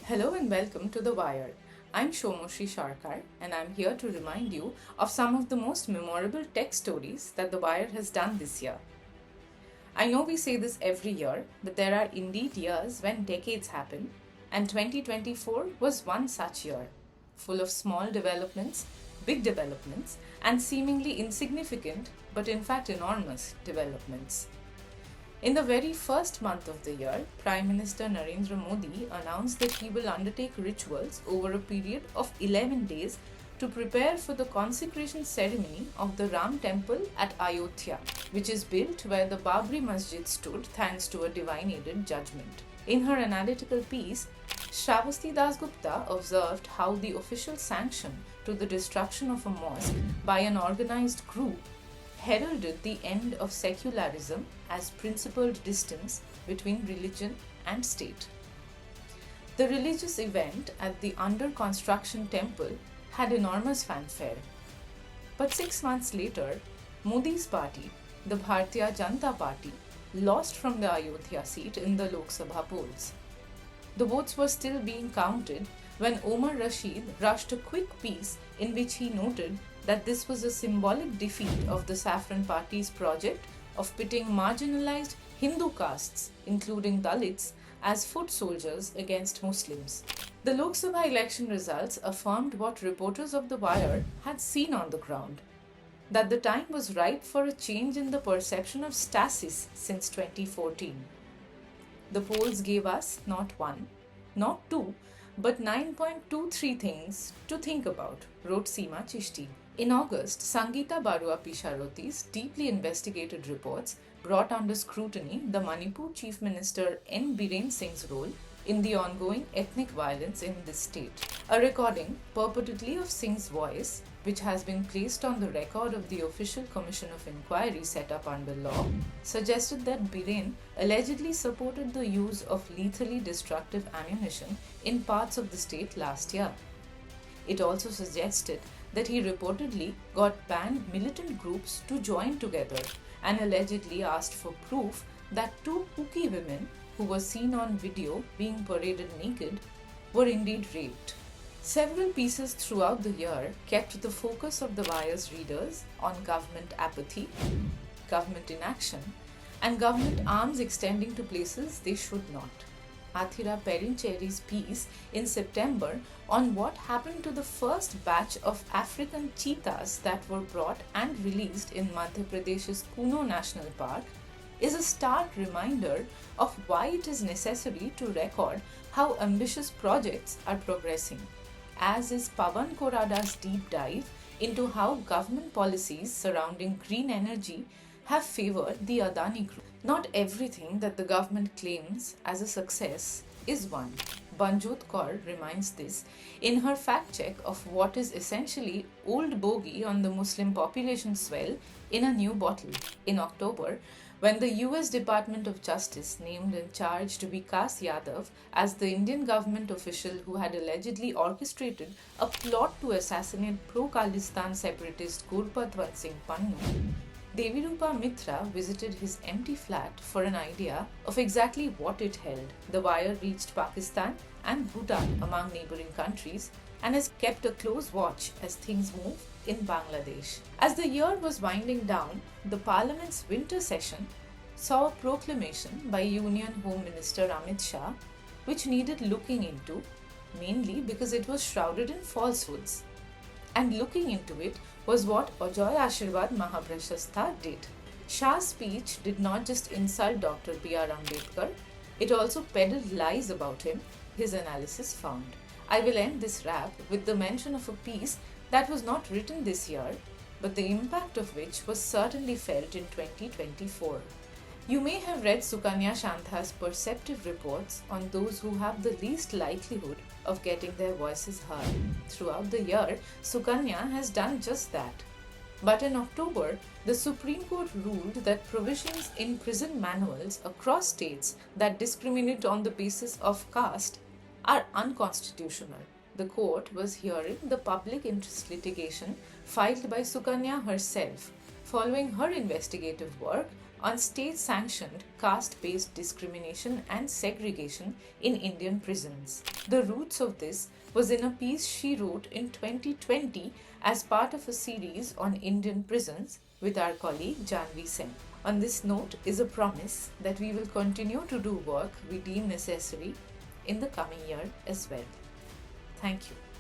Hello and welcome to The Wire. I'm Shomoshi Sharkar and I'm here to remind you of some of the most memorable tech stories that The Wire has done this year. I know we say this every year, but there are indeed years when decades happen, and 2024 was one such year, full of small developments, big developments, and seemingly insignificant but in fact enormous developments. In the very first month of the year, Prime Minister Narendra Modi announced that he will undertake rituals over a period of 11 days to prepare for the consecration ceremony of the Ram temple at Ayodhya, which is built where the Babri Masjid stood thanks to a divine aided judgment. In her analytical piece, Shravasti Dasgupta observed how the official sanction to the destruction of a mosque by an organized group heralded the end of secularism as principled distance between religion and state. The religious event at the under construction temple had enormous fanfare. But 6 months later, Modi's party, the Bharatiya Janata Party, lost from the Ayodhya seat in the Lok Sabha polls. The votes were still being counted when Omar Rashid rushed a quick piece in which he noted that this was a symbolic defeat of the Saffron Party's project of pitting marginalized Hindu castes, including Dalits, as foot soldiers against Muslims. The Lok Sabha election results affirmed what reporters of The Wire had seen on the ground, that the time was ripe for a change in the perception of stasis since 2014. The polls gave us not one, not two, but 9.23 things to think about, wrote Seema Chishti. In August, Sangeeta Barua Pisharoti's deeply investigated reports brought under scrutiny the Manipur Chief Minister N. Biren Singh's role in the ongoing ethnic violence in this state. A recording, purportedly of Singh's voice, which has been placed on the record of the official commission of inquiry set up under law, suggested that Biren allegedly supported the use of lethally destructive ammunition in parts of the state last year. It also suggested that he reportedly got banned militant groups to join together and allegedly asked for proof that two Kuki women who were seen on video being paraded naked were indeed raped. Several pieces throughout the year kept the focus of the Wire's readers on government apathy, government inaction, and government arms extending to places they should not. Athira Perincheri's piece in September on what happened to the first batch of African cheetahs that were brought and released in Madhya Pradesh's Kuno National Park is a stark reminder of why it is necessary to record how ambitious projects are progressing, as is Pawan Korada's deep dive into how government policies surrounding green energy have favored the Adani Group. Not everything that the government claims as a success is one. Banjot Kaur reminds this in her fact check of what is essentially old bogey on the Muslim population swell in a new bottle. In October, when the US Department of Justice named in charge to be Vikas Yadav as the Indian government official who had allegedly orchestrated a plot to assassinate pro-Khalistan separatist Gurpatwant Singh Pannu, Devirupa Mitra visited his empty flat for an idea of exactly what it held. The Wire reached Pakistan and Bhutan among neighboring countries and has kept a close watch as things move in Bangladesh. As the year was winding down, the Parliament's winter session saw a proclamation by Union Home Minister Amit Shah, which needed looking into, mainly because it was shrouded in falsehoods. And looking into it was what Ajoy Ashirwad Mahaprashastha did. Shah's speech did not just insult Dr. B.R. Ambedkar, it also peddled lies about him, his analysis found. I will end this rap with the mention of a piece that was not written this year, but the impact of which was certainly felt in 2024. You may have read Sukanya Shantha's perceptive reports on those who have the least likelihood of getting their voices heard. Throughout the year, Sukanya has done just that. But in October, the Supreme Court ruled that provisions in prison manuals across states that discriminate on the basis of caste are unconstitutional. The court was hearing the public interest litigation filed by Sukanya herself, following her investigative work on state-sanctioned caste-based discrimination and segregation in Indian prisons. The roots of this was in a piece she wrote in 2020 as part of a series on Indian prisons with our colleague Janvi Sen. On this note is a promise that we will continue to do work we deem necessary in the coming year as well. Thank you.